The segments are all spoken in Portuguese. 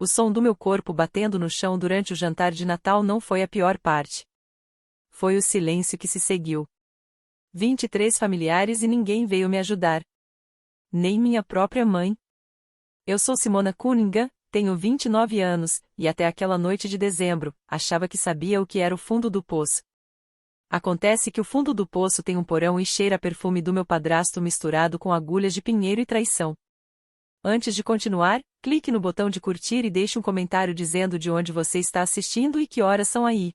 O som do meu corpo batendo no chão durante o jantar de Natal não foi a pior parte. Foi o silêncio que se seguiu. 23 familiares e ninguém veio me ajudar. Nem minha própria mãe. Eu sou Simona Cunningham, tenho 29 anos, e até aquela noite de dezembro, achava que sabia o que era o fundo do poço. Acontece que o fundo do poço tem um porão e cheira a perfume do meu padrasto misturado com agulhas de pinheiro e traição. Antes de continuar, clique no botão de curtir e deixe um comentário dizendo de onde você está assistindo e que horas são aí.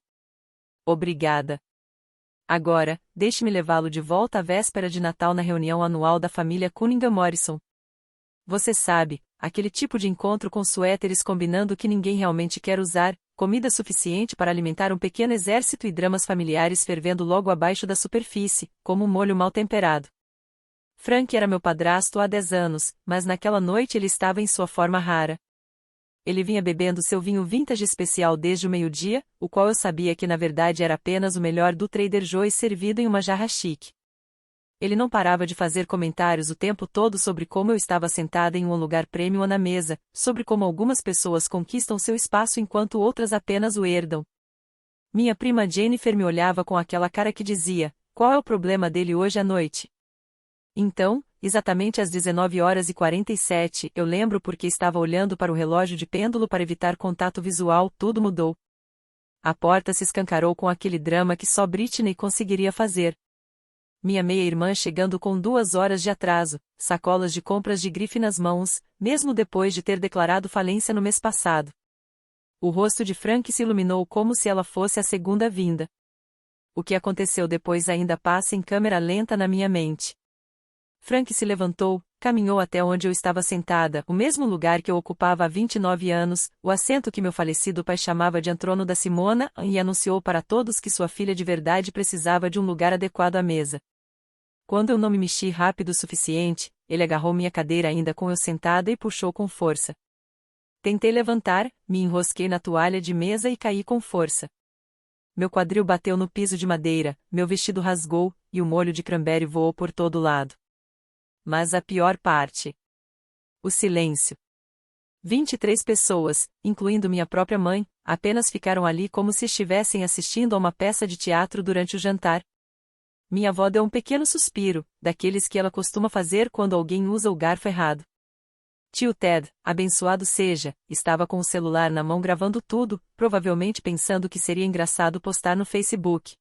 Obrigada. Agora, deixe-me levá-lo de volta à véspera de Natal na reunião anual da família Cunningham Morrison. Você sabe, aquele tipo de encontro com suéteres combinando que ninguém realmente quer usar, comida suficiente para alimentar um pequeno exército e dramas familiares fervendo logo abaixo da superfície, como um molho mal temperado. Frank era meu padrasto há 10 anos, mas naquela noite ele estava em sua forma rara. Ele vinha bebendo seu vinho vintage especial desde o meio-dia, o qual eu sabia que na verdade era apenas o melhor do Trader Joe's servido em uma jarra chique. Ele não parava de fazer comentários o tempo todo sobre como eu estava sentada em um lugar premium na mesa, sobre como algumas pessoas conquistam seu espaço enquanto outras apenas o herdam. Minha prima Jennifer me olhava com aquela cara que dizia: qual é o problema dele hoje à noite? Então, exatamente às 19h47, eu lembro porque estava olhando para o relógio de pêndulo para evitar contato visual, tudo mudou. A porta se escancarou com aquele drama que só Britney conseguiria fazer. Minha meia-irmã chegando com 2 horas de atraso, sacolas de compras de grife nas mãos, mesmo depois de ter declarado falência no mês passado. O rosto de Frank se iluminou como se ela fosse a segunda vinda. O que aconteceu depois ainda passa em câmera lenta na minha mente. Frank se levantou, caminhou até onde eu estava sentada, o mesmo lugar que eu ocupava há 29 anos, o assento que meu falecido pai chamava de antrono da Simona, e anunciou para todos que sua filha de verdade precisava de um lugar adequado à mesa. Quando eu não me mexi rápido o suficiente, ele agarrou minha cadeira ainda com eu sentada e puxou com força. Tentei levantar, me enrosquei na toalha de mesa e caí com força. Meu quadril bateu no piso de madeira, meu vestido rasgou, e o molho de cranberry voou por todo lado. Mas a pior parte. O silêncio. 23 pessoas, incluindo minha própria mãe, apenas ficaram ali como se estivessem assistindo a uma peça de teatro durante o jantar. Minha avó deu um pequeno suspiro, daqueles que ela costuma fazer quando alguém usa o garfo errado. Tio Ted, abençoado seja, estava com o celular na mão gravando tudo, provavelmente pensando que seria engraçado postar no Facebook.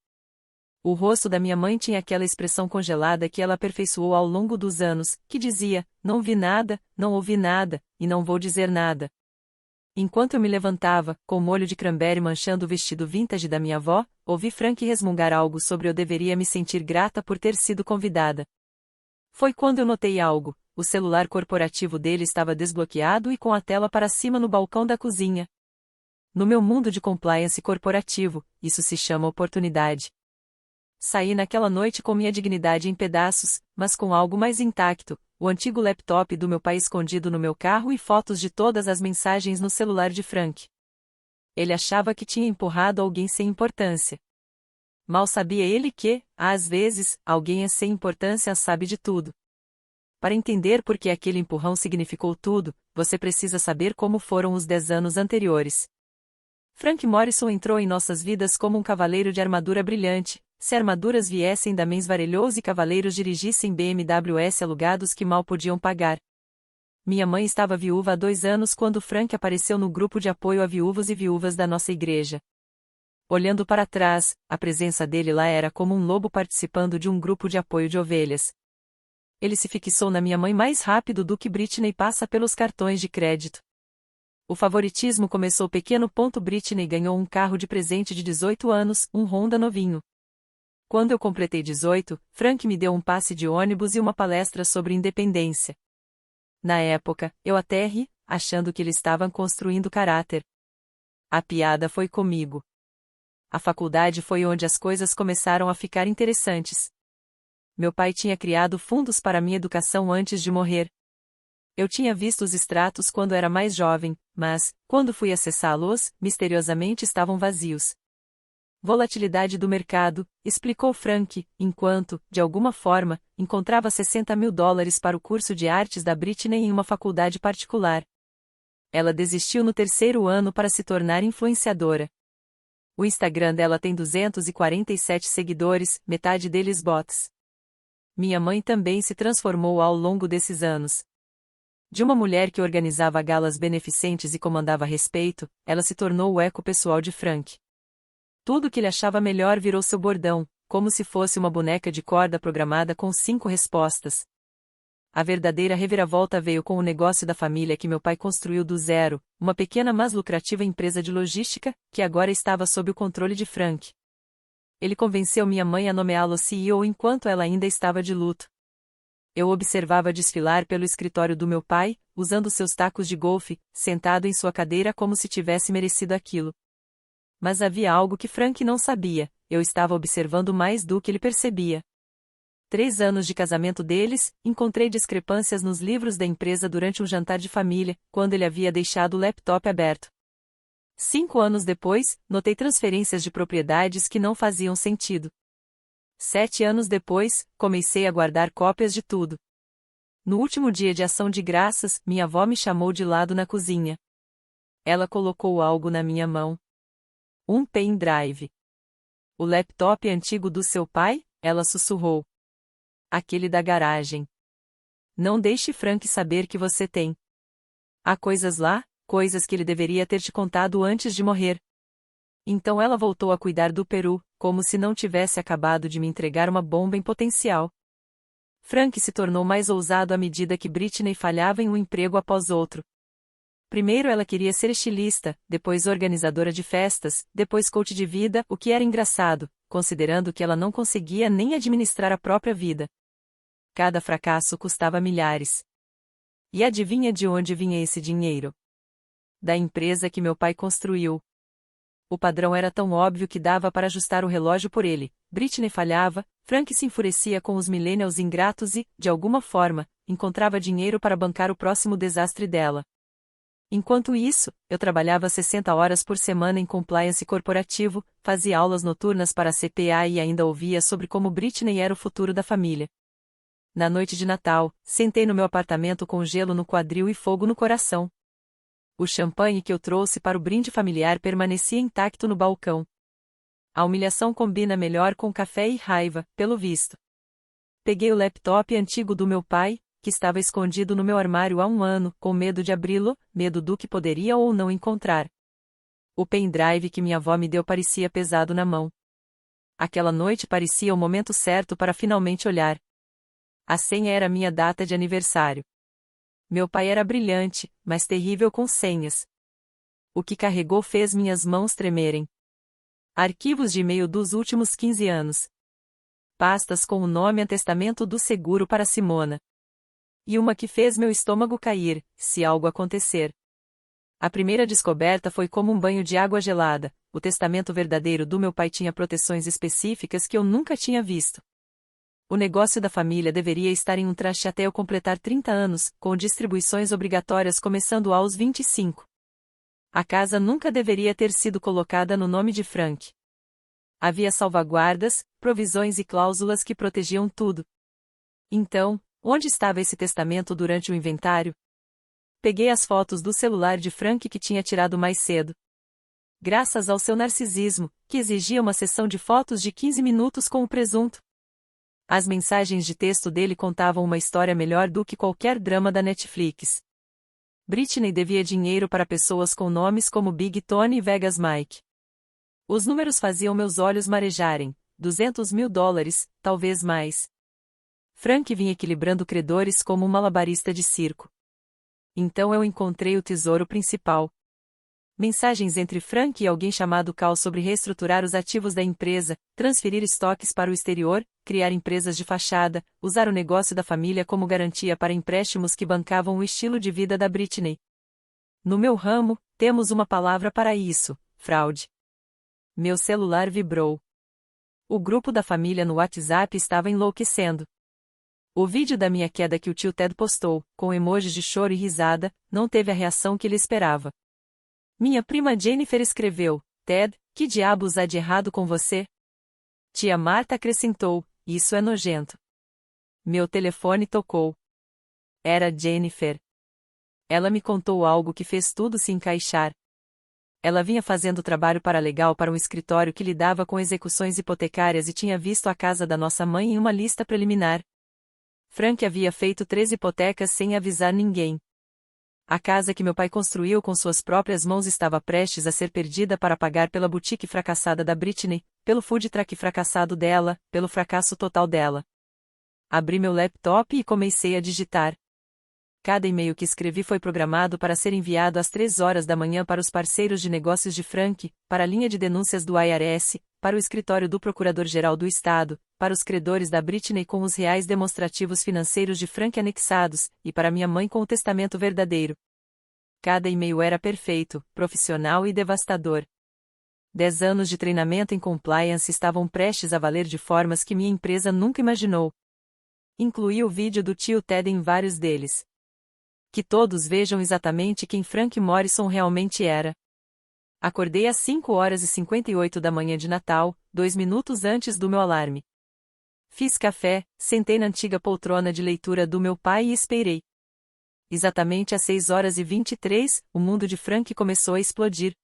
O rosto da minha mãe tinha aquela expressão congelada que ela aperfeiçoou ao longo dos anos, que dizia: não vi nada, não ouvi nada, e não vou dizer nada. Enquanto eu me levantava, com o molho de cranberry manchando o vestido vintage da minha avó, ouvi Frank resmungar algo sobre eu deveria me sentir grata por ter sido convidada. Foi quando eu notei algo: o celular corporativo dele estava desbloqueado e com a tela para cima no balcão da cozinha. No meu mundo de compliance corporativo, isso se chama oportunidade. Saí naquela noite com minha dignidade em pedaços, mas com algo mais intacto, o antigo laptop do meu pai escondido no meu carro e fotos de todas as mensagens no celular de Frank. Ele achava que tinha empurrado alguém sem importância. Mal sabia ele que, às vezes, alguém sem importância sabe de tudo. Para entender por que aquele empurrão significou tudo, você precisa saber como foram os 10 anos anteriores. Frank Morrison entrou em nossas vidas como um cavaleiro de armadura brilhante. Se armaduras viessem da Men's Varelhos e cavaleiros dirigissem BMWs alugados que mal podiam pagar. Minha mãe estava viúva há 2 anos quando Frank apareceu no grupo de apoio a viúvos e viúvas da nossa igreja. Olhando para trás, a presença dele lá era como um lobo participando de um grupo de apoio de ovelhas. Ele se fixou na minha mãe mais rápido do que Britney passa pelos cartões de crédito. O favoritismo começou pequeno. Britney ganhou um carro de presente de 18 anos, um Honda novinho. Quando eu completei 18, Frank me deu um passe de ônibus e uma palestra sobre independência. Na época, eu até ri, achando que ele estava construindo caráter. A piada foi comigo. A faculdade foi onde as coisas começaram a ficar interessantes. Meu pai tinha criado fundos para minha educação antes de morrer. Eu tinha visto os extratos quando era mais jovem, mas, quando fui acessá-los, misteriosamente estavam vazios. Volatilidade do mercado, explicou Frank, enquanto, de alguma forma, encontrava $60.000 para o curso de artes da Britney em uma faculdade particular. Ela desistiu no terceiro ano para se tornar influenciadora. O Instagram dela tem 247 seguidores, metade deles bots. Minha mãe também se transformou ao longo desses anos. De uma mulher que organizava galas beneficentes e comandava respeito, ela se tornou o eco pessoal de Frank. Tudo que ele achava melhor virou seu bordão, como se fosse uma boneca de corda programada com 5 respostas. A verdadeira reviravolta veio com o negócio da família que meu pai construiu do zero, uma pequena mas lucrativa empresa de logística, que agora estava sob o controle de Frank. Ele convenceu minha mãe a nomeá-lo CEO enquanto ela ainda estava de luto. Eu observava desfilar pelo escritório do meu pai, usando seus tacos de golfe, sentado em sua cadeira como se tivesse merecido aquilo. Mas havia algo que Frank não sabia, eu estava observando mais do que ele percebia. 3 anos de casamento deles, encontrei discrepâncias nos livros da empresa durante um jantar de família, quando ele havia deixado o laptop aberto. 5 anos depois, notei transferências de propriedades que não faziam sentido. 7 anos depois, comecei a guardar cópias de tudo. No último dia de ação de graças, minha avó me chamou de lado na cozinha. Ela colocou algo na minha mão. Um pendrive. O laptop antigo do seu pai? Ela sussurrou. Aquele da garagem. Não deixe Frank saber que você tem. Há coisas lá, coisas que ele deveria ter te contado antes de morrer. Então ela voltou a cuidar do peru, como se não tivesse acabado de me entregar uma bomba em potencial. Frank se tornou mais ousado à medida que Britney falhava em um emprego após outro. Primeiro ela queria ser estilista, depois organizadora de festas, depois coach de vida, o que era engraçado, considerando que ela não conseguia nem administrar a própria vida. Cada fracasso custava milhares. E adivinha de onde vinha esse dinheiro? Da empresa que meu pai construiu. O padrão era tão óbvio que dava para ajustar o relógio por ele. Britney falhava, Frank se enfurecia com os millennials ingratos e, de alguma forma, encontrava dinheiro para bancar o próximo desastre dela. Enquanto isso, eu trabalhava 60 horas por semana em compliance corporativo, fazia aulas noturnas para a CPA e ainda ouvia sobre como Britney era o futuro da família. Na noite de Natal, sentei no meu apartamento com gelo no quadril e fogo no coração. O champanhe que eu trouxe para o brinde familiar permanecia intacto no balcão. A humilhação combina melhor com café e raiva, pelo visto. Peguei o laptop antigo do meu pai, que estava escondido no meu armário há 1 ano, com medo de abri-lo, medo do que poderia ou não encontrar. O pendrive que minha avó me deu parecia pesado na mão. Aquela noite parecia o momento certo para finalmente olhar. A senha era minha data de aniversário. Meu pai era brilhante, mas terrível com senhas. O que carregou fez minhas mãos tremerem. Arquivos de e-mail dos últimos 15 anos. Pastas com o nome e testamento do seguro para Simona. E uma que fez meu estômago cair, se algo acontecer. A primeira descoberta foi como um banho de água gelada. O testamento verdadeiro do meu pai tinha proteções específicas que eu nunca tinha visto. O negócio da família deveria estar em um traste até eu completar 30 anos, com distribuições obrigatórias começando aos 25. A casa nunca deveria ter sido colocada no nome de Frank. Havia salvaguardas, provisões e cláusulas que protegiam tudo. Então, onde estava esse testamento durante o inventário? Peguei as fotos do celular de Frank que tinha tirado mais cedo. Graças ao seu narcisismo, que exigia uma sessão de fotos de 15 minutos com o presunto. As mensagens de texto dele contavam uma história melhor do que qualquer drama da Netflix. Britney devia dinheiro para pessoas com nomes como Big Tony e Vegas Mike. Os números faziam meus olhos marejarem, $200.000, talvez mais. Frank vinha equilibrando credores como um malabarista de circo. Então eu encontrei o tesouro principal. Mensagens entre Frank e alguém chamado Cal sobre reestruturar os ativos da empresa, transferir estoques para o exterior, criar empresas de fachada, usar o negócio da família como garantia para empréstimos que bancavam o estilo de vida da Britney. No meu ramo, temos uma palavra para isso: fraude. Meu celular vibrou. O grupo da família no WhatsApp estava enlouquecendo. O vídeo da minha queda que o tio Ted postou, com emojis de choro e risada, não teve a reação que ele esperava. Minha prima Jennifer escreveu: Ted, que diabos há de errado com você? Tia Marta acrescentou: isso é nojento. Meu telefone tocou. Era Jennifer. Ela me contou algo que fez tudo se encaixar. Ela vinha fazendo trabalho paralegal para um escritório que lidava com execuções hipotecárias e tinha visto a casa da nossa mãe em uma lista preliminar. Frank havia feito 3 hipotecas sem avisar ninguém. A casa que meu pai construiu com suas próprias mãos estava prestes a ser perdida para pagar pela boutique fracassada da Britney, pelo food truck fracassado dela, pelo fracasso total dela. Abri meu laptop e comecei a digitar. Cada e-mail que escrevi foi programado para ser enviado às 3 horas da manhã para os parceiros de negócios de Frank, para a linha de denúncias do IRS, para o escritório do Procurador-Geral do Estado, para os credores da Britney com os reais demonstrativos financeiros de Frank anexados, e para minha mãe com o testamento verdadeiro. Cada e-mail era perfeito, profissional e devastador. 10 anos de treinamento em compliance estavam prestes a valer de formas que minha empresa nunca imaginou. Incluí o vídeo do tio Ted em vários deles. Que todos vejam exatamente quem Frank Morrison realmente era. Acordei às 5h58 da manhã de Natal, 2 minutos antes do meu alarme. Fiz café, sentei na antiga poltrona de leitura do meu pai e esperei. Exatamente às 6h23, o mundo de Frank começou a explodir.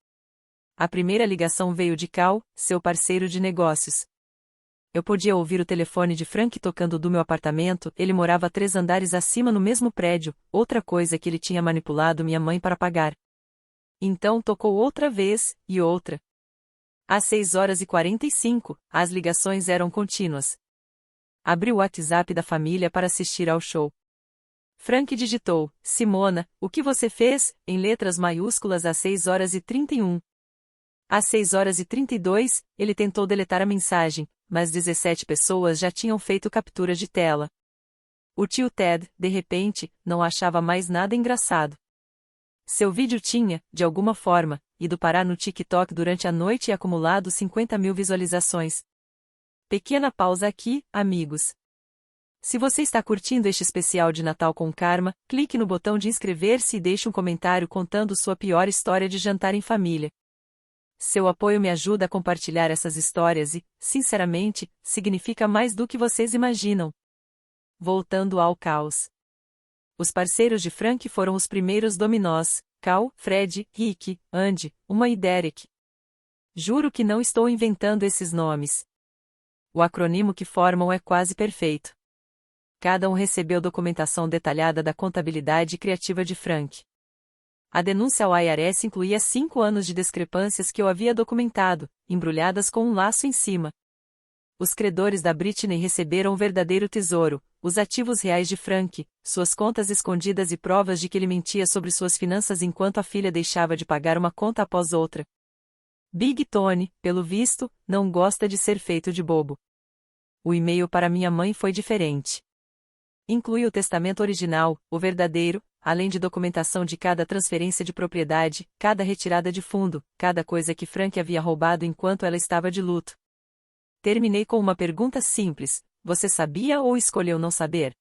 A primeira ligação veio de Cal, seu parceiro de negócios. Eu podia ouvir o telefone de Frank tocando do meu apartamento, ele morava 3 andares acima no mesmo prédio, outra coisa que ele tinha manipulado minha mãe para pagar. Então tocou outra vez, e outra. Às 6h45, as ligações eram contínuas. Abri o WhatsApp da família para assistir ao show. Frank digitou, Simona, o que você fez, em letras maiúsculas às 6h31. Às 6h32, ele tentou deletar a mensagem, mas 17 pessoas já tinham feito captura de tela. O tio Ted, de repente, não achava mais nada engraçado. Seu vídeo tinha, de alguma forma, ido parar no TikTok durante a noite e acumulado 50.000 visualizações. Pequena pausa aqui, amigos. Se você está curtindo este especial de Natal com Karma, clique no botão de inscrever-se e deixe um comentário contando sua pior história de jantar em família. Seu apoio me ajuda a compartilhar essas histórias e, sinceramente, significa mais do que vocês imaginam. Voltando ao caos. Os parceiros de Frank foram os primeiros dominós: Cal, Fred, Rick, Andy, Uma e Derek. Juro que não estou inventando esses nomes. O acrônimo que formam é quase perfeito. Cada um recebeu documentação detalhada da contabilidade criativa de Frank. A denúncia ao IRS incluía 5 anos de discrepâncias que eu havia documentado, embrulhadas com um laço em cima. Os credores da Britney receberam o verdadeiro tesouro, os ativos reais de Frank, suas contas escondidas e provas de que ele mentia sobre suas finanças enquanto a filha deixava de pagar uma conta após outra. Big Tony, pelo visto, não gosta de ser feito de bobo. O e-mail para minha mãe foi diferente. Inclui o testamento original, o verdadeiro, além de documentação de cada transferência de propriedade, cada retirada de fundo, cada coisa que Frank havia roubado enquanto ela estava de luto. Terminei com uma pergunta simples: você sabia ou escolheu não saber?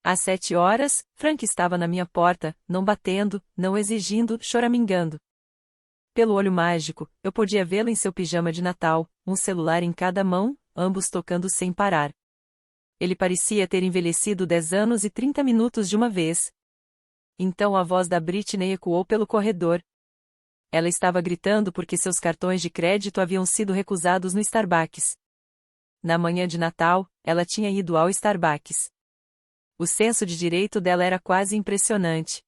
Às 7 horas, Frank estava na minha porta, não batendo, não exigindo, choramingando. Pelo olho mágico, eu podia vê-lo em seu pijama de Natal, um celular em cada mão, ambos tocando sem parar. Ele parecia ter envelhecido 10 anos e 30 minutos de uma vez. Então a voz da Britney ecoou pelo corredor. Ela estava gritando porque seus cartões de crédito haviam sido recusados no Starbucks. Na manhã de Natal, ela tinha ido ao Starbucks. O senso de direito dela era quase impressionante.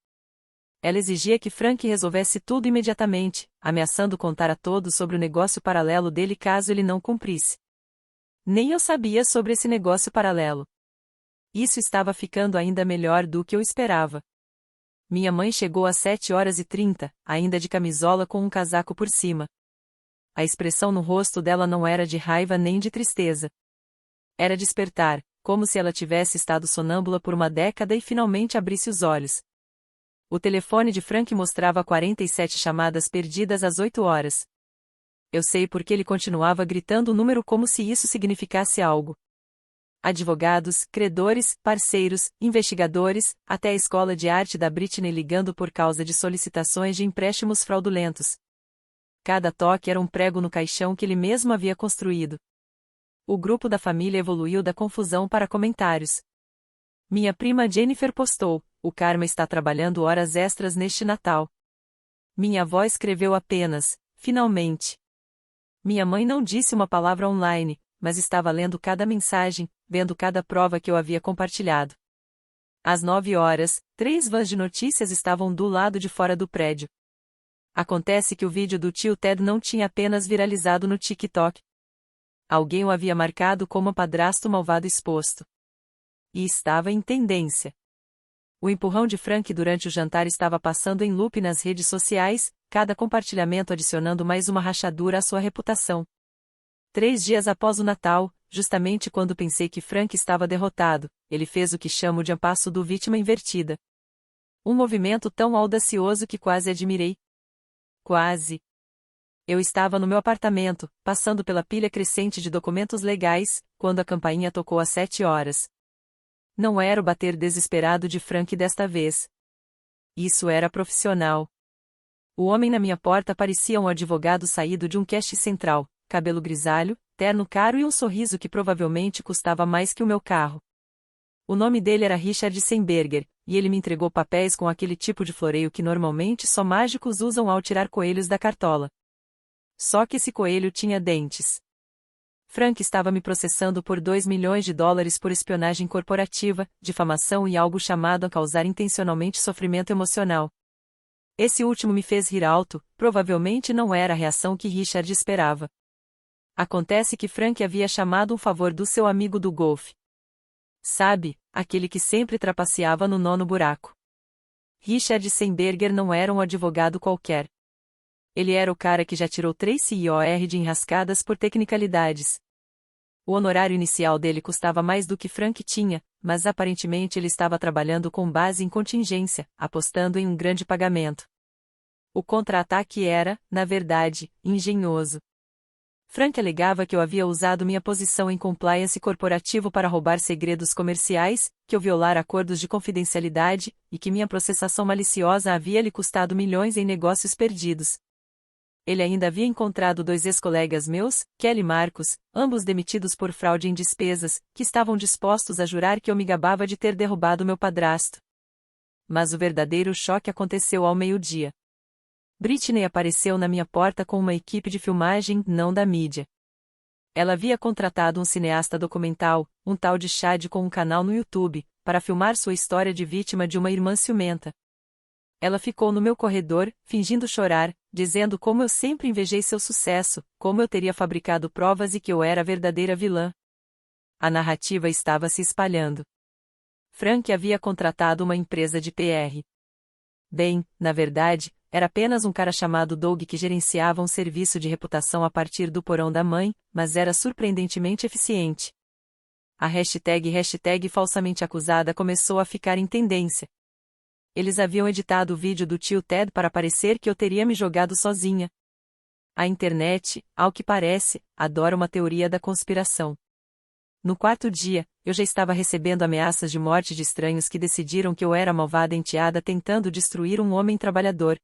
Ela exigia que Frank resolvesse tudo imediatamente, ameaçando contar a todos sobre o negócio paralelo dele caso ele não cumprisse. Nem eu sabia sobre esse negócio paralelo. Isso estava ficando ainda melhor do que eu esperava. Minha mãe chegou às 7h30, ainda de camisola com um casaco por cima. A expressão no rosto dela não era de raiva nem de tristeza. Era despertar, como se ela tivesse estado sonâmbula por uma década e finalmente abrisse os olhos. O telefone de Frank mostrava 47 chamadas perdidas às 8 horas. Eu sei porque ele continuava gritando o número como se isso significasse algo. Advogados, credores, parceiros, investigadores, até a escola de arte da Britney ligando por causa de solicitações de empréstimos fraudulentos. Cada toque era um prego no caixão que ele mesmo havia construído. O grupo da família evoluiu da confusão para comentários. Minha prima Jennifer postou: O karma está trabalhando horas extras neste Natal. Minha avó escreveu apenas, finalmente. Minha mãe não disse uma palavra online, mas estava lendo cada mensagem, vendo cada prova que eu havia compartilhado. Às 9 horas, 3 vans de notícias estavam do lado de fora do prédio. Acontece que o vídeo do tio Ted não tinha apenas viralizado no TikTok. Alguém o havia marcado como padrasto malvado exposto. E estava em tendência. O empurrão de Frank durante o jantar estava passando em loop nas redes sociais, cada compartilhamento adicionando mais uma rachadura à sua reputação. 3 dias após o Natal, justamente quando pensei que Frank estava derrotado, ele fez o que chamo de passo do vítima invertida. Um movimento tão audacioso que quase admirei. Quase. Eu estava no meu apartamento, passando pela pilha crescente de documentos legais, quando a campainha tocou às 7 horas. Não era o bater desesperado de Frank desta vez. Isso era profissional. O homem na minha porta parecia um advogado saído de um cash central, cabelo grisalho, terno caro e um sorriso que provavelmente custava mais que o meu carro. O nome dele era Richard Seinberger, e ele me entregou papéis com aquele tipo de floreio que normalmente só mágicos usam ao tirar coelhos da cartola. Só que esse coelho tinha dentes. Frank estava me processando por $2 milhões por espionagem corporativa, difamação e algo chamado a causar intencionalmente sofrimento emocional. Esse último me fez rir alto, provavelmente não era a reação que Richard esperava. Acontece que Frank havia chamado um favor do seu amigo do golfe. Sabe, aquele que sempre trapaceava no 9º buraco. Richard Seinberger não era um advogado qualquer. Ele era o cara que já tirou 3 CIOR de enrascadas por tecnicalidades. O honorário inicial dele custava mais do que Frank tinha, mas aparentemente ele estava trabalhando com base em contingência, apostando em um grande pagamento. O contra-ataque era, na verdade, engenhoso. Frank alegava que eu havia usado minha posição em compliance corporativo para roubar segredos comerciais, que eu violara acordos de confidencialidade, e que minha processação maliciosa havia lhe custado milhões em negócios perdidos. Ele ainda havia encontrado 2 ex-colegas meus, Kelly e Marcos, ambos demitidos por fraude em despesas, que estavam dispostos a jurar que eu me gabava de ter derrubado meu padrasto. Mas o verdadeiro choque aconteceu ao meio-dia. Britney apareceu na minha porta com uma equipe de filmagem, não da mídia. Ela havia contratado um cineasta documental, um tal de Chad com um canal no YouTube, para filmar sua história de vítima de uma irmã ciumenta. Ela ficou no meu corredor, fingindo chorar, dizendo como eu sempre invejei seu sucesso, como eu teria fabricado provas e que eu era a verdadeira vilã. A narrativa estava se espalhando. Frank havia contratado uma empresa de PR. Bem, na verdade, era apenas um cara chamado Doug que gerenciava um serviço de reputação a partir do porão da mãe, mas era surpreendentemente eficiente. A hashtag falsamente acusada começou a ficar em tendência. Eles haviam editado o vídeo do tio Ted para parecer que eu teria me jogado sozinha. A internet, ao que parece, adora uma teoria da conspiração. No 4º dia, eu já estava recebendo ameaças de morte de estranhos que decidiram que eu era a malvada enteada tentando destruir um homem trabalhador.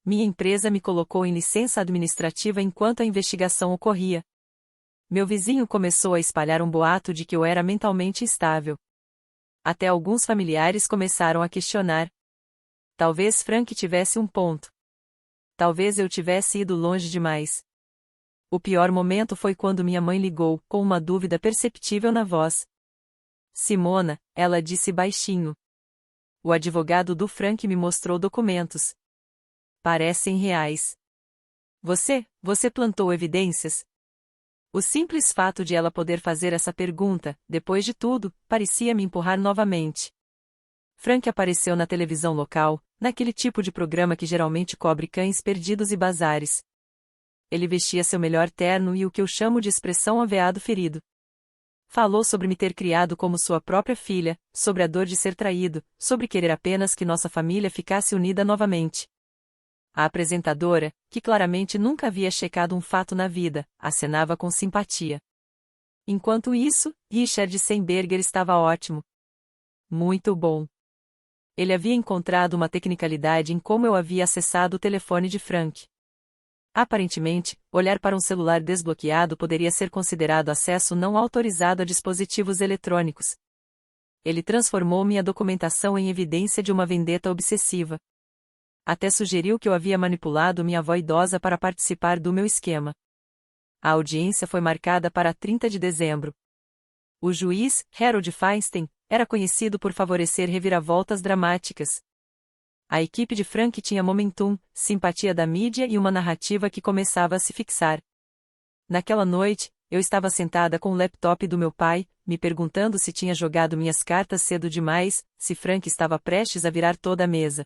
Minha empresa me colocou em licença administrativa enquanto a investigação ocorria. Meu vizinho começou a espalhar um boato de que eu era mentalmente instável. Até alguns familiares começaram a questionar. Talvez Frank tivesse um ponto. Talvez eu tivesse ido longe demais. O pior momento foi quando minha mãe ligou, com uma dúvida perceptível na voz. Simona, ela disse baixinho. O advogado do Frank me mostrou documentos. Parecem reais. Você plantou evidências? O simples fato de ela poder fazer essa pergunta, depois de tudo, parecia me empurrar novamente. Frank apareceu na televisão local, naquele tipo de programa que geralmente cobre cães perdidos e bazares. Ele vestia seu melhor terno e o que eu chamo de expressão aveado ferido. Falou sobre me ter criado como sua própria filha, sobre a dor de ser traído, sobre querer apenas que nossa família ficasse unida novamente. A apresentadora, que claramente nunca havia checado um fato na vida, acenava com simpatia. Enquanto isso, Richard Seinberger estava ótimo. Muito bom. Ele havia encontrado uma tecnicalidade em como eu havia acessado o telefone de Frank. Aparentemente, olhar para um celular desbloqueado poderia ser considerado acesso não autorizado a dispositivos eletrônicos. Ele transformou minha documentação em evidência de uma vendetta obsessiva. Até sugeriu que eu havia manipulado minha avó idosa para participar do meu esquema. A audiência foi marcada para 30 de dezembro. O juiz, Harold Feinstein, era conhecido por favorecer reviravoltas dramáticas. A equipe de Frank tinha momentum, simpatia da mídia e uma narrativa que começava a se fixar. Naquela noite, eu estava sentada com o laptop do meu pai, me perguntando se tinha jogado minhas cartas cedo demais, se Frank estava prestes a virar toda a mesa.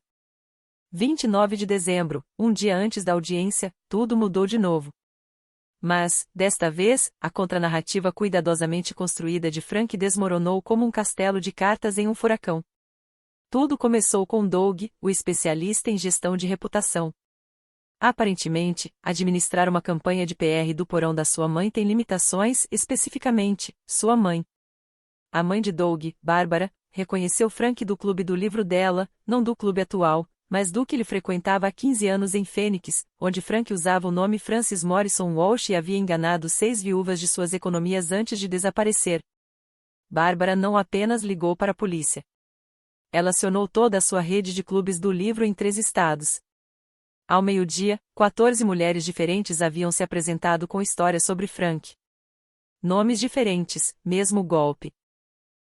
29 de dezembro, um dia antes da audiência, tudo mudou de novo. Mas, desta vez, a contranarrativa cuidadosamente construída de Frank desmoronou como um castelo de cartas em um furacão. Tudo começou com Doug, o especialista em gestão de reputação. Aparentemente, administrar uma campanha de PR do porão da sua mãe tem limitações, especificamente, sua mãe. A mãe de Doug, Bárbara, reconheceu Frank do clube do livro dela, não do clube atual, mas do que ele frequentava há 15 anos em Fênix, onde Frank usava o nome Francis Morrison Walsh e havia enganado 6 viúvas de suas economias antes de desaparecer. Bárbara não apenas ligou para a polícia. Ela acionou toda a sua rede de clubes do livro em 3 estados. Ao meio-dia, 14 mulheres diferentes haviam se apresentado com histórias sobre Frank. Nomes diferentes, mesmo golpe.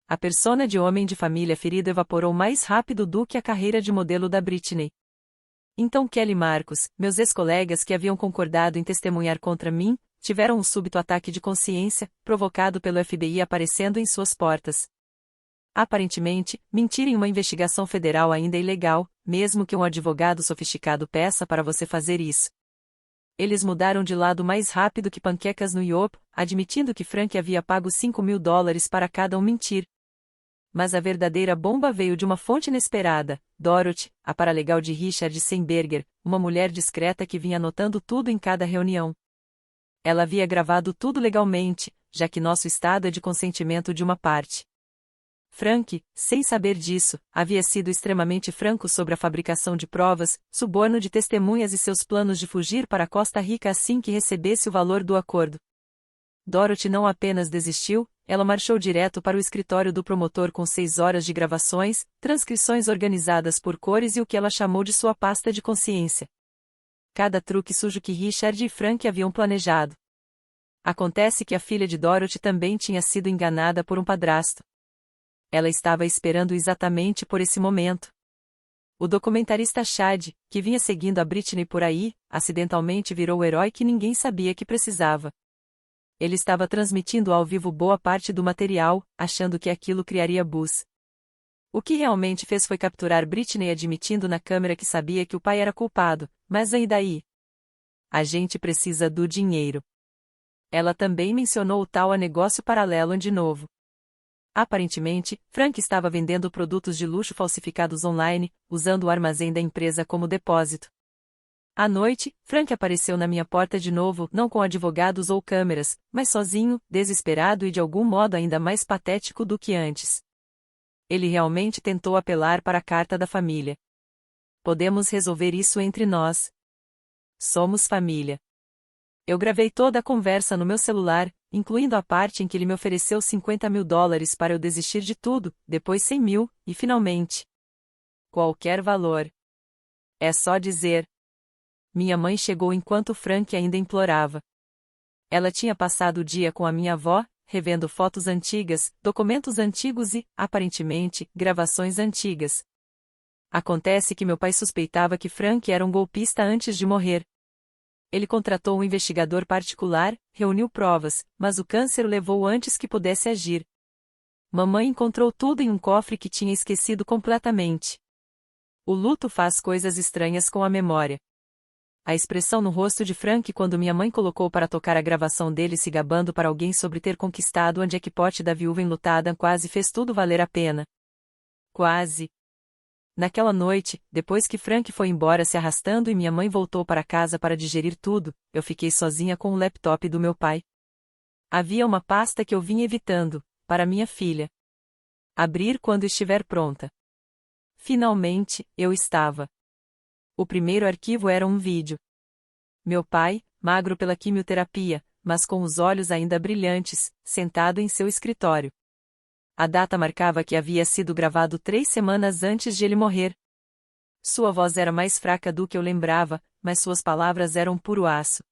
A persona de homem de família ferido evaporou mais rápido do que a carreira de modelo da Britney. Então Kelly Marcos, meus ex-colegas que haviam concordado em testemunhar contra mim, tiveram um súbito ataque de consciência, provocado pelo FBI aparecendo em suas portas. Aparentemente, mentir em uma investigação federal ainda é ilegal, mesmo que um advogado sofisticado peça para você fazer isso. Eles mudaram de lado mais rápido que panquecas no Yelp, admitindo que Frank havia pago $5.000 para cada um mentir. Mas a verdadeira bomba veio de uma fonte inesperada, Dorothy, a paralegal de Richard Seinberger, uma mulher discreta que vinha anotando tudo em cada reunião. Ela havia gravado tudo legalmente, já que nosso estado é de consentimento de uma parte. Frank, sem saber disso, havia sido extremamente franco sobre a fabricação de provas, suborno de testemunhas e seus planos de fugir para Costa Rica assim que recebesse o valor do acordo. Dorothy não apenas desistiu, ela marchou direto para o escritório do promotor com 6 horas de gravações, transcrições organizadas por cores e o que ela chamou de sua pasta de consciência. Cada truque sujo que Richard e Frank haviam planejado. Acontece que a filha de Dorothy também tinha sido enganada por um padrasto. Ela estava esperando exatamente por esse momento. O documentarista Chad, que vinha seguindo a Britney por aí, acidentalmente virou o herói que ninguém sabia que precisava. Ele estava transmitindo ao vivo boa parte do material, achando que aquilo criaria buzz. O que realmente fez foi capturar Britney admitindo na câmera que sabia que o pai era culpado, mas e daí? A gente precisa do dinheiro. Ela também mencionou o tal a negócio paralelo de novo. Aparentemente, Frank estava vendendo produtos de luxo falsificados online, usando o armazém da empresa como depósito. À noite, Frank apareceu na minha porta de novo, não com advogados ou câmeras, mas sozinho, desesperado e de algum modo ainda mais patético do que antes. Ele realmente tentou apelar para a carta da família. Podemos resolver isso entre nós. Somos família. Eu gravei toda a conversa no meu celular, incluindo a parte em que ele me ofereceu $50.000 para eu desistir de tudo, depois 100 mil, e finalmente. Qualquer valor. É só dizer. Minha mãe chegou enquanto Frank ainda implorava. Ela tinha passado o dia com a minha avó, revendo fotos antigas, documentos antigos e, aparentemente, gravações antigas. Acontece que meu pai suspeitava que Frank era um golpista antes de morrer. Ele contratou um investigador particular, reuniu provas, mas o câncer o levou antes que pudesse agir. Mamãe encontrou tudo em um cofre que tinha esquecido completamente. O luto faz coisas estranhas com a memória. A expressão no rosto de Frank quando minha mãe colocou para tocar a gravação dele se gabando para alguém sobre ter conquistado o jackpot da viúva enlutada quase fez tudo valer a pena. Quase. Naquela noite, depois que Frank foi embora se arrastando e minha mãe voltou para casa para digerir tudo, eu fiquei sozinha com o laptop do meu pai. Havia uma pasta que eu vinha evitando, para minha filha. Abrir quando estiver pronta. Finalmente, eu estava. O primeiro arquivo era um vídeo. Meu pai, magro pela quimioterapia, mas com os olhos ainda brilhantes, sentado em seu escritório. A data marcava que havia sido gravado 3 semanas antes de ele morrer. Sua voz era mais fraca do que eu lembrava, mas suas palavras eram puro aço.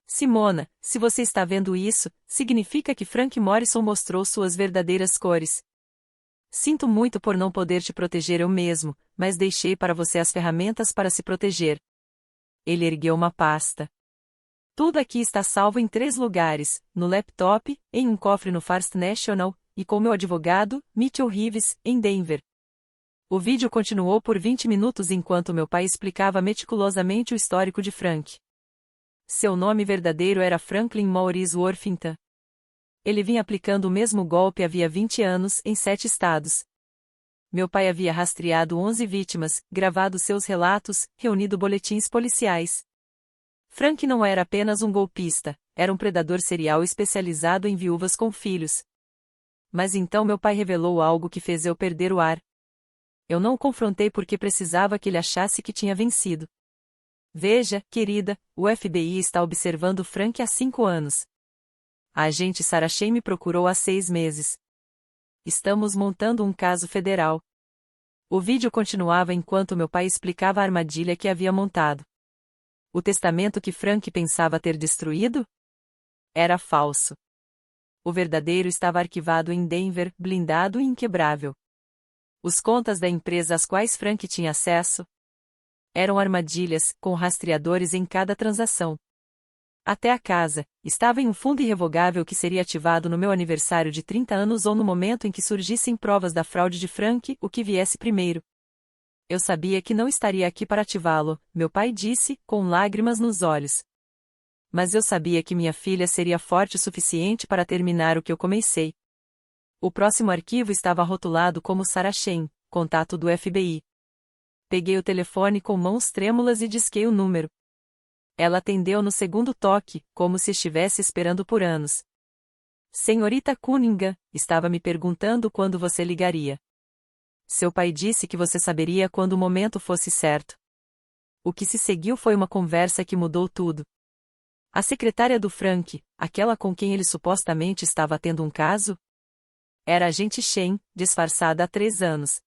Simona, se você está vendo isso, significa que Frank Morrison mostrou suas verdadeiras cores. Sinto muito por não poder te proteger eu mesmo, mas deixei para você as ferramentas para se proteger. Ele ergueu uma pasta. Tudo aqui está salvo em 3 lugares, no laptop, em um cofre no First National, e com meu advogado, Mitchell Reeves, em Denver. O vídeo continuou por 20 minutos enquanto meu pai explicava meticulosamente o histórico de Frank. Seu nome verdadeiro era Franklin Maurice Worthington. Ele vinha aplicando o mesmo golpe havia 20 anos, em 7 estados. Meu pai havia rastreado 11 vítimas, gravado seus relatos, reunido boletins policiais. Frank não era apenas um golpista, era um predador serial especializado em viúvas com filhos. Mas então meu pai revelou algo que fez eu perder o ar. Eu não o confrontei porque precisava que ele achasse que tinha vencido. Veja, querida, o FBI está observando Frank há 5 anos. A agente Sarah Shane me procurou há 6 meses. Estamos montando um caso federal. O vídeo continuava enquanto meu pai explicava a armadilha que havia montado. O testamento que Frank pensava ter destruído? Era falso. O verdadeiro estava arquivado em Denver, blindado e inquebrável. Os contas da empresa às quais Frank tinha acesso eram armadilhas, com rastreadores em cada transação. Até a casa estava em um fundo irrevogável que seria ativado no meu aniversário de 30 anos ou no momento em que surgissem provas da fraude de Frank, o que viesse primeiro. Eu sabia que não estaria aqui para ativá-lo, meu pai disse, com lágrimas nos olhos. Mas eu sabia que minha filha seria forte o suficiente para terminar o que eu comecei. O próximo arquivo estava rotulado como Sarah Shane, contato do FBI. Peguei o telefone com mãos trêmulas e disquei o número. Ela atendeu no segundo toque, como se estivesse esperando por anos. Senhorita Cunningham, estava me perguntando quando você ligaria. Seu pai disse que você saberia quando o momento fosse certo. O que se seguiu foi uma conversa que mudou tudo. A secretária do Frank, aquela com quem ele supostamente estava tendo um caso? Era a agente Shane, disfarçada há 3 anos.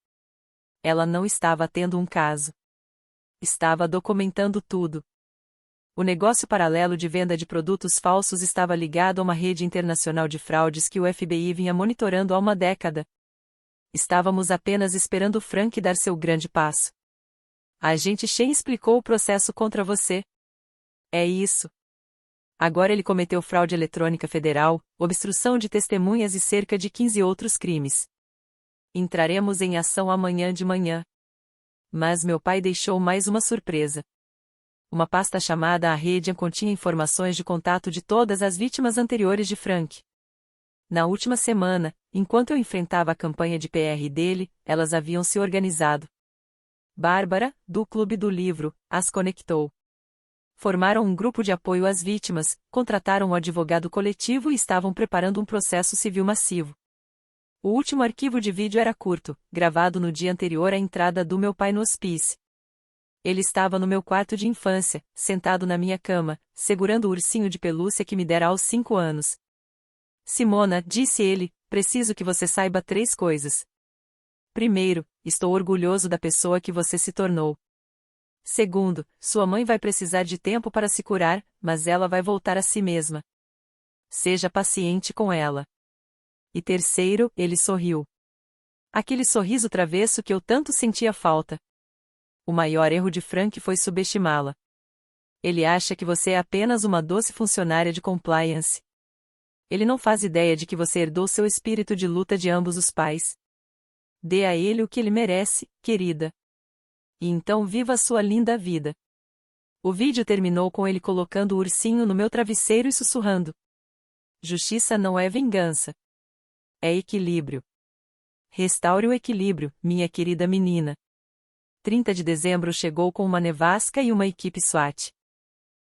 Ela não estava tendo um caso. Estava documentando tudo. O negócio paralelo de venda de produtos falsos estava ligado a uma rede internacional de fraudes que o FBI vinha monitorando há uma década. Estávamos apenas esperando Frank dar seu grande passo. A agente Shane explicou o processo contra você. É isso. Agora ele cometeu fraude eletrônica federal, obstrução de testemunhas e cerca de 15 outros crimes. Entraremos em ação amanhã de manhã. Mas meu pai deixou mais uma surpresa. Uma pasta chamada A Rede continha informações de contato de todas as vítimas anteriores de Frank. Na última semana, enquanto eu enfrentava a campanha de PR dele, elas haviam se organizado. Bárbara, do Clube do Livro, as conectou. Formaram um grupo de apoio às vítimas, contrataram um advogado coletivo e estavam preparando um processo civil massivo. O último arquivo de vídeo era curto, gravado no dia anterior à entrada do meu pai no hospício. Ele estava no meu quarto de infância, sentado na minha cama, segurando o ursinho de pelúcia que me dera aos 5 anos. Simona, disse ele, preciso que você saiba 3 coisas. Primeiro, estou orgulhoso da pessoa que você se tornou. Segundo, sua mãe vai precisar de tempo para se curar, mas ela vai voltar a si mesma. Seja paciente com ela. E terceiro, ele sorriu. Aquele sorriso travesso que eu tanto sentia falta. O maior erro de Frank foi subestimá-la. Ele acha que você é apenas uma doce funcionária de compliance. Ele não faz ideia de que você herdou seu espírito de luta de ambos os pais. Dê a ele o que ele merece, querida. E então viva a sua linda vida. O vídeo terminou com ele colocando o ursinho no meu travesseiro e sussurrando. Justiça não é vingança. É equilíbrio. Restaure o equilíbrio, minha querida menina. 30 de dezembro chegou com uma nevasca e uma equipe SWAT.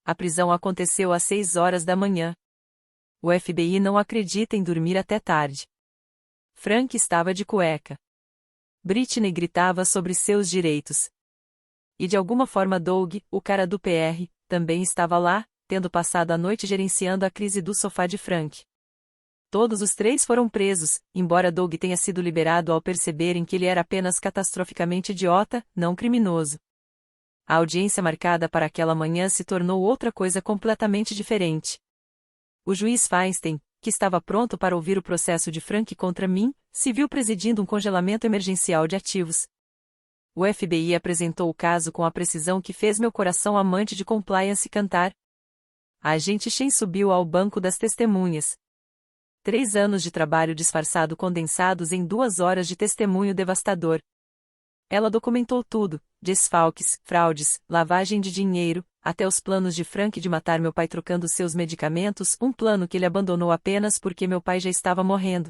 A prisão aconteceu às 6 horas da manhã. O FBI não acredita em dormir até tarde. Frank estava de cueca. Britney gritava sobre seus direitos. E de alguma forma Doug, o cara do PR, também estava lá, tendo passado a noite gerenciando a crise do sofá de Frank. Todos os três foram presos, embora Doug tenha sido liberado ao perceberem que ele era apenas catastroficamente idiota, não criminoso. A audiência marcada para aquela manhã se tornou outra coisa completamente diferente. O juiz Feinstein, que estava pronto para ouvir o processo de Frank contra mim, se viu presidindo um congelamento emergencial de ativos. O FBI apresentou o caso com a precisão que fez meu coração amante de compliance cantar. A agente Shen subiu ao banco das testemunhas. 3 anos de trabalho disfarçado condensados em 2 horas de testemunho devastador. Ela documentou tudo, desfalques, fraudes, lavagem de dinheiro, até os planos de Frank de matar meu pai trocando seus medicamentos, um plano que ele abandonou apenas porque meu pai já estava morrendo.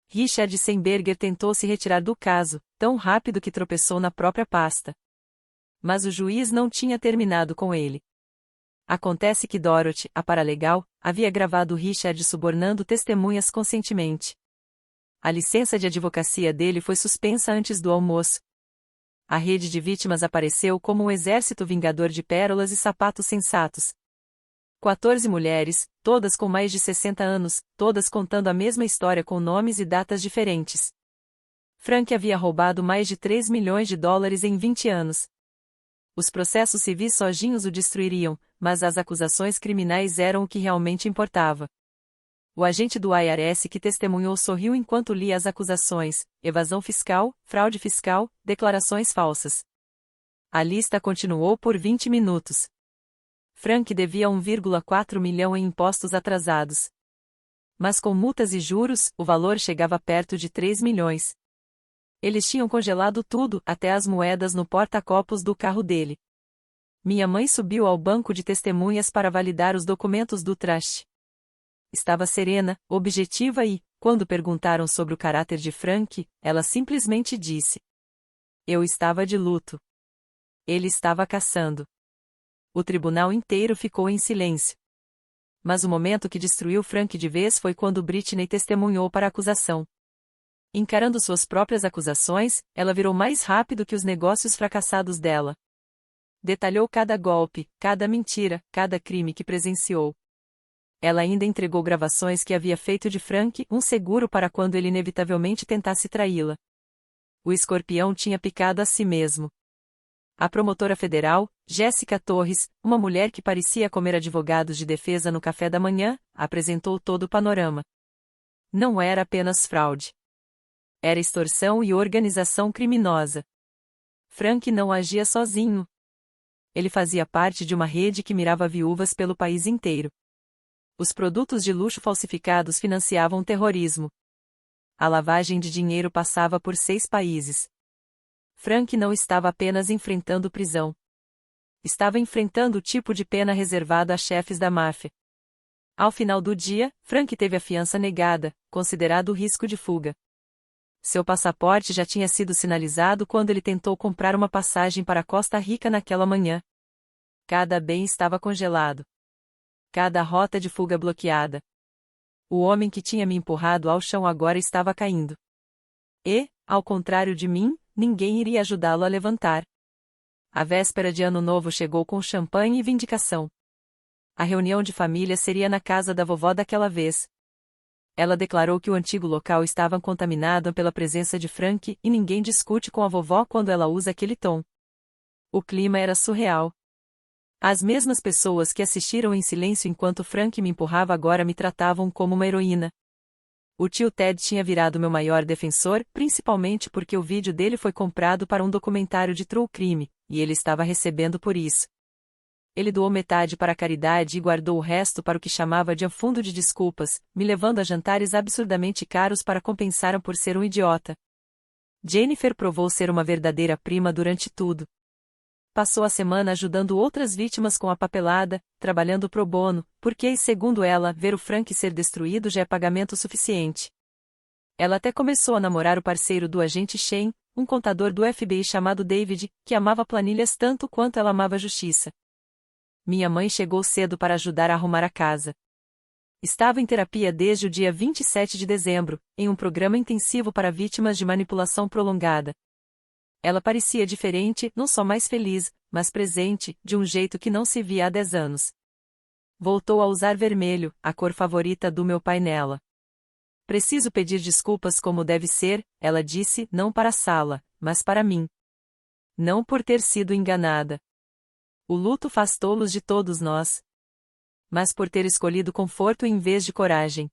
Richard Seinberger tentou se retirar do caso, tão rápido que tropeçou na própria pasta. Mas o juiz não tinha terminado com ele. Acontece que Dorothy, a paralegal, havia gravado Richard subornando testemunhas conscientemente. A licença de advocacia dele foi suspensa antes do almoço. A rede de vítimas apareceu como um exército vingador de pérolas e sapatos sensatos. 14 mulheres, todas com mais de 60 anos, todas contando a mesma história com nomes e datas diferentes. Frank havia roubado mais de 3 milhões de dólares em 20 anos. Os processos civis sozinhos o destruiriam, mas as acusações criminais eram o que realmente importava. O agente do IRS que testemunhou sorriu enquanto lia as acusações: evasão fiscal, fraude fiscal, declarações falsas. A lista continuou por 20 minutos. Frank devia 1,4 milhão em impostos atrasados. Mas com multas e juros, o valor chegava perto de 3 milhões. Eles tinham congelado tudo, até as moedas no porta-copos do carro dele. Minha mãe subiu ao banco de testemunhas para validar os documentos do trust. Estava serena, objetiva e, quando perguntaram sobre o caráter de Frank, ela simplesmente disse: eu estava de luto. Ele estava caçando. O tribunal inteiro ficou em silêncio. Mas o momento que destruiu Frank de vez foi quando Britney testemunhou para a acusação. Encarando suas próprias acusações, ela virou mais rápido que os negócios fracassados dela. Detalhou cada golpe, cada mentira, cada crime que presenciou. Ela ainda entregou gravações que havia feito de Frank um seguro para quando ele inevitavelmente tentasse traí-la. O escorpião tinha picado a si mesmo. A promotora federal, Jéssica Torres, uma mulher que parecia comer advogados de defesa no café da manhã, apresentou todo o panorama. Não era apenas fraude. Era extorsão e organização criminosa. Frank não agia sozinho. Ele fazia parte de uma rede que mirava viúvas pelo país inteiro. Os produtos de luxo falsificados financiavam o terrorismo. A lavagem de dinheiro passava por 6 países. Frank não estava apenas enfrentando prisão. Estava enfrentando o tipo de pena reservado a chefes da máfia. Ao final do dia, Frank teve a fiança negada, considerado risco de fuga. Seu passaporte já tinha sido sinalizado quando ele tentou comprar uma passagem para Costa Rica naquela manhã. Cada bem estava congelado. Cada rota de fuga bloqueada. O homem que tinha me empurrado ao chão agora estava caindo. E, ao contrário de mim, ninguém iria ajudá-lo a levantar. A véspera de Ano Novo chegou com champanhe e vindicação. A reunião de família seria na casa da vovó daquela vez. Ela declarou que o antigo local estava contaminado pela presença de Frank e ninguém discute com a vovó quando ela usa aquele tom. O clima era surreal. As mesmas pessoas que assistiram em silêncio enquanto Frank me empurrava agora me tratavam como uma heroína. O tio Ted tinha virado meu maior defensor, principalmente porque o vídeo dele foi comprado para um documentário de true crime, e ele estava recebendo por isso. Ele doou metade para a caridade e guardou o resto para o que chamava de fundo de desculpas, me levando a jantares absurdamente caros para compensar por ser um idiota. Jennifer provou ser uma verdadeira prima durante tudo. Passou a semana ajudando outras vítimas com a papelada, trabalhando pro bono, porque, segundo ela, ver o Frank ser destruído já é pagamento suficiente. Ela até começou a namorar o parceiro do agente Shane, um contador do FBI chamado David, que amava planilhas tanto quanto ela amava a justiça. Minha mãe chegou cedo para ajudar a arrumar a casa. Estava em terapia desde o dia 27 de dezembro, em um programa intensivo para vítimas de manipulação prolongada. Ela parecia diferente, não só mais feliz, mas presente, de um jeito que não se via há 10 anos. Voltou a usar vermelho, a cor favorita do meu pai nela. Preciso pedir desculpas como deve ser, ela disse, não para a sala, mas para mim. Não por ter sido enganada. O luto faz tolos de todos nós. Mas por ter escolhido conforto em vez de coragem.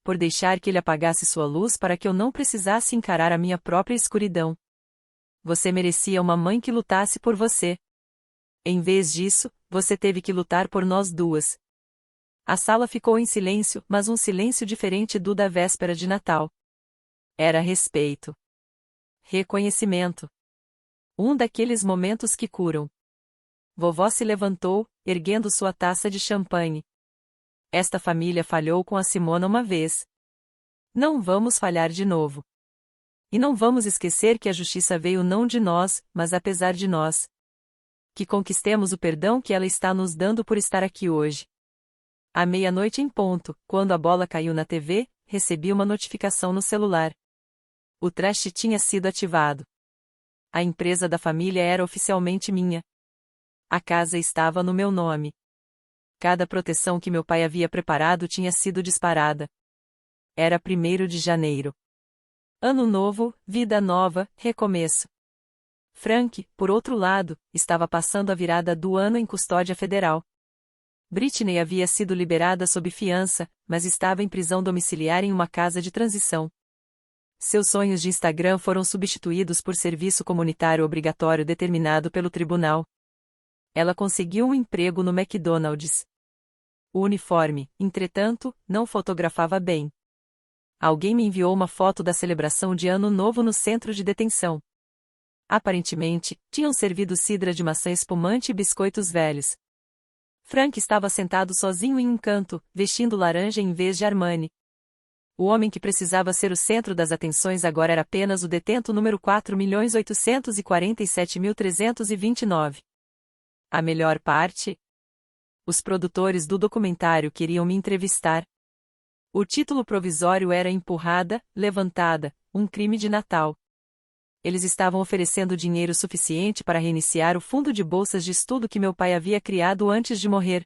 Por deixar que ele apagasse sua luz para que eu não precisasse encarar a minha própria escuridão. Você merecia uma mãe que lutasse por você. Em vez disso, você teve que lutar por nós duas. A sala ficou em silêncio, mas um silêncio diferente do da véspera de Natal. Era respeito. Reconhecimento. Um daqueles momentos que curam. Vovó se levantou, erguendo sua taça de champanhe. Esta família falhou com a Simona uma vez. Não vamos falhar de novo. E não vamos esquecer que a justiça veio não de nós, mas apesar de nós. Que conquistemos o perdão que ela está nos dando por estar aqui hoje. À meia-noite em ponto, quando a bola caiu na TV, recebi uma notificação no celular. O traste tinha sido ativado. A empresa da família era oficialmente minha. A casa estava no meu nome. Cada proteção que meu pai havia preparado tinha sido disparada. Era 1º de janeiro. Ano novo, vida nova, recomeço. Frank, por outro lado, estava passando a virada do ano em custódia federal. Britney havia sido liberada sob fiança, mas estava em prisão domiciliar em uma casa de transição. Seus sonhos de Instagram foram substituídos por serviço comunitário obrigatório determinado pelo tribunal. Ela conseguiu um emprego no McDonald's. O uniforme, entretanto, não fotografava bem. Alguém me enviou uma foto da celebração de Ano Novo no centro de detenção. Aparentemente, tinham servido cidra de maçã espumante e biscoitos velhos. Frank estava sentado sozinho em um canto, vestindo laranja em vez de Armani. O homem que precisava ser o centro das atenções agora era apenas o detento número 4.847.329. A melhor parte? Os produtores do documentário queriam me entrevistar. O título provisório era Empurrada, Levantada, um crime de Natal. Eles estavam oferecendo dinheiro suficiente para reiniciar o fundo de bolsas de estudo que meu pai havia criado antes de morrer.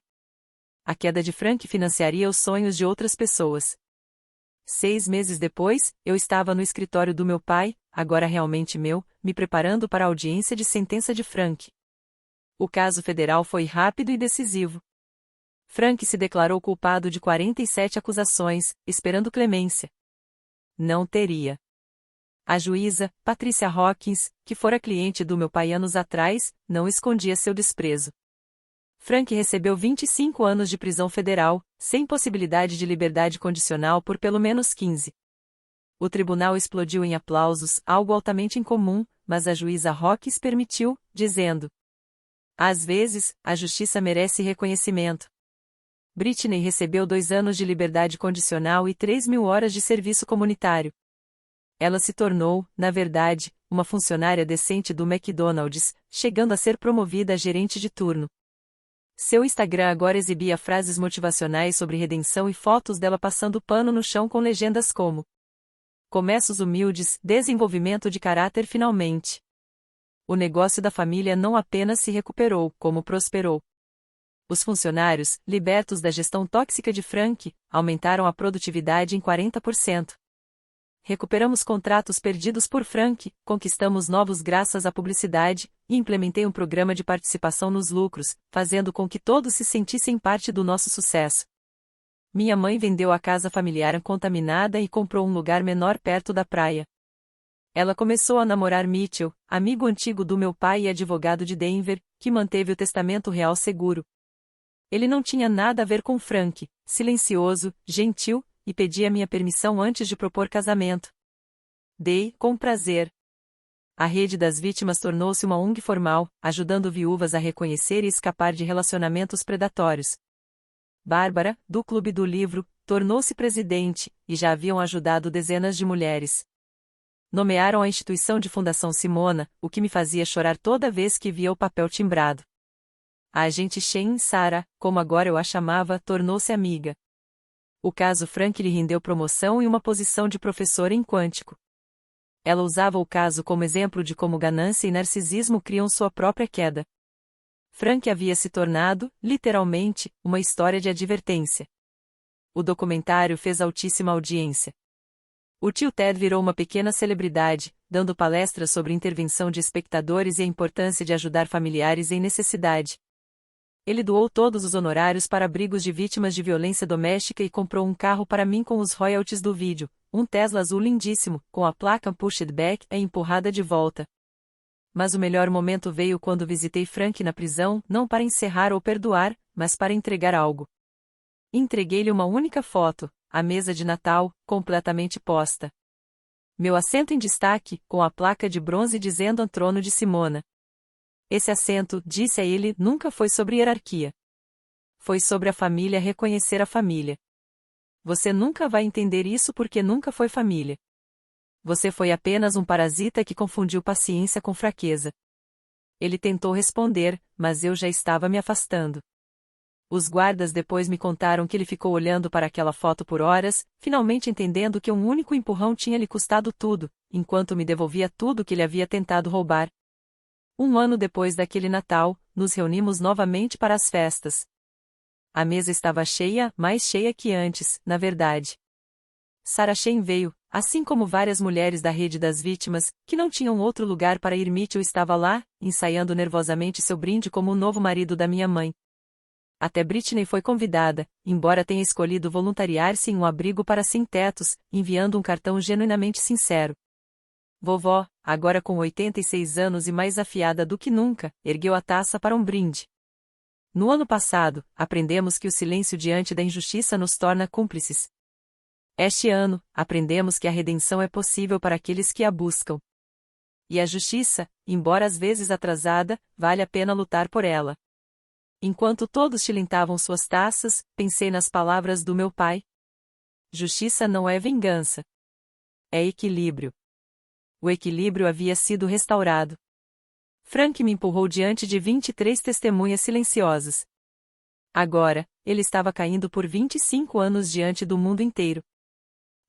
A queda de Frank financiaria os sonhos de outras pessoas. 6 meses depois, eu estava no escritório do meu pai, agora realmente meu, me preparando para a audiência de sentença de Frank. O caso federal foi rápido e decisivo. Frank se declarou culpado de 47 acusações, esperando clemência. Não teria. A juíza, Patricia Hawkins, que fora cliente do meu pai anos atrás, não escondia seu desprezo. Frank recebeu 25 anos de prisão federal, sem possibilidade de liberdade condicional por pelo menos 15. O tribunal explodiu em aplausos, algo altamente incomum, mas a juíza Hawkins permitiu, dizendo: às vezes, a justiça merece reconhecimento. Britney recebeu 2 anos de liberdade condicional e 3.000 horas de serviço comunitário. Ela se tornou, na verdade, uma funcionária decente do McDonald's, chegando a ser promovida a gerente de turno. Seu Instagram agora exibia frases motivacionais sobre redenção e fotos dela passando pano no chão com legendas como: começos humildes, desenvolvimento de caráter finalmente. O negócio da família não apenas se recuperou, como prosperou. Os funcionários, libertos da gestão tóxica de Frank, aumentaram a produtividade em 40%. Recuperamos contratos perdidos por Frank, conquistamos novos graças à publicidade, e implementei um programa de participação nos lucros, fazendo com que todos se sentissem parte do nosso sucesso. Minha mãe vendeu a casa familiar contaminada e comprou um lugar menor perto da praia. Ela começou a namorar Mitchell, amigo antigo do meu pai e advogado de Denver, que manteve o testamento real seguro. Ele não tinha nada a ver com Frank, silencioso, gentil, e pedia minha permissão antes de propor casamento. Dei, com prazer. A rede das vítimas tornou-se uma ONG formal, ajudando viúvas a reconhecer e escapar de relacionamentos predatórios. Bárbara, do Clube do Livro, tornou-se presidente, e já haviam ajudado dezenas de mulheres. Nomearam a instituição de Fundação Simona, o que me fazia chorar toda vez que via o papel timbrado. A agente Shane Sarah, como agora eu a chamava, tornou-se amiga. O caso Frank lhe rendeu promoção e uma posição de professora em quântico. Ela usava o caso como exemplo de como ganância e narcisismo criam sua própria queda. Frank havia se tornado, literalmente, uma história de advertência. O documentário fez altíssima audiência. O tio Ted virou uma pequena celebridade, dando palestras sobre intervenção de espectadores e a importância de ajudar familiares em necessidade. Ele doou todos os honorários para abrigos de vítimas de violência doméstica e comprou um carro para mim com os royalties do vídeo, um Tesla azul lindíssimo, com a placa Pushed Back e empurrada de volta. Mas o melhor momento veio quando visitei Frank na prisão, não para encerrar ou perdoar, mas para entregar algo. Entreguei-lhe uma única foto, a mesa de Natal, completamente posta. Meu assento em destaque, com a placa de bronze dizendo Trono de Simona. Esse assento, disse a ele, nunca foi sobre hierarquia. Foi sobre a família reconhecer a família. Você nunca vai entender isso porque nunca foi família. Você foi apenas um parasita que confundiu paciência com fraqueza. Ele tentou responder, mas eu já estava me afastando. Os guardas depois me contaram que ele ficou olhando para aquela foto por horas, finalmente entendendo que um único empurrão tinha lhe custado tudo, enquanto me devolvia tudo que ele havia tentado roubar. Um ano depois daquele Natal, nos reunimos novamente para as festas. A mesa estava cheia, mais cheia que antes, na verdade. Sarah Shane veio, assim como várias mulheres da rede das vítimas, que não tinham outro lugar para ir. Mitchell estava lá, ensaiando nervosamente seu brinde como o novo marido da minha mãe. Até Britney foi convidada, embora tenha escolhido voluntariar-se em um abrigo para sem-tetos, enviando um cartão genuinamente sincero. Vovó, agora com 86 anos e mais afiada do que nunca, ergueu a taça para um brinde. No ano passado, aprendemos que o silêncio diante da injustiça nos torna cúmplices. Este ano, aprendemos que a redenção é possível para aqueles que a buscam. E a justiça, embora às vezes atrasada, vale a pena lutar por ela. Enquanto todos tilintavam suas taças, pensei nas palavras do meu pai. Justiça não é vingança. É equilíbrio. O equilíbrio havia sido restaurado. Frank me empurrou diante de 23 testemunhas silenciosas. Agora, ele estava caindo por 25 anos diante do mundo inteiro.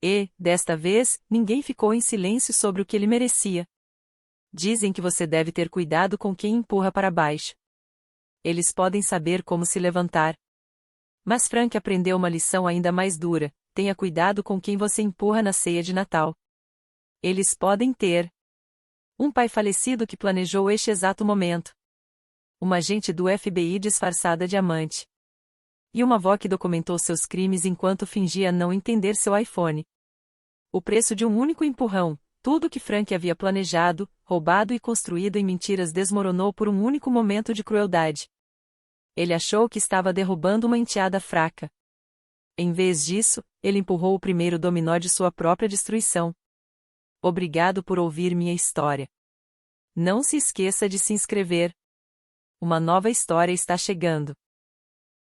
E, desta vez, ninguém ficou em silêncio sobre o que ele merecia. Dizem que você deve ter cuidado com quem empurra para baixo. Eles podem saber como se levantar. Mas Frank aprendeu uma lição ainda mais dura: tenha cuidado com quem você empurra na ceia de Natal. Eles podem ter um pai falecido que planejou este exato momento. Uma agente do FBI disfarçada de amante. E uma avó que documentou seus crimes enquanto fingia não entender seu iPhone. O preço de um único empurrão, tudo que Frank havia planejado, roubado e construído em mentiras desmoronou por um único momento de crueldade. Ele achou que estava derrubando uma enteada fraca. Em vez disso, ele empurrou o primeiro dominó de sua própria destruição. Obrigado por ouvir minha história. Não se esqueça de se inscrever. Uma nova história está chegando.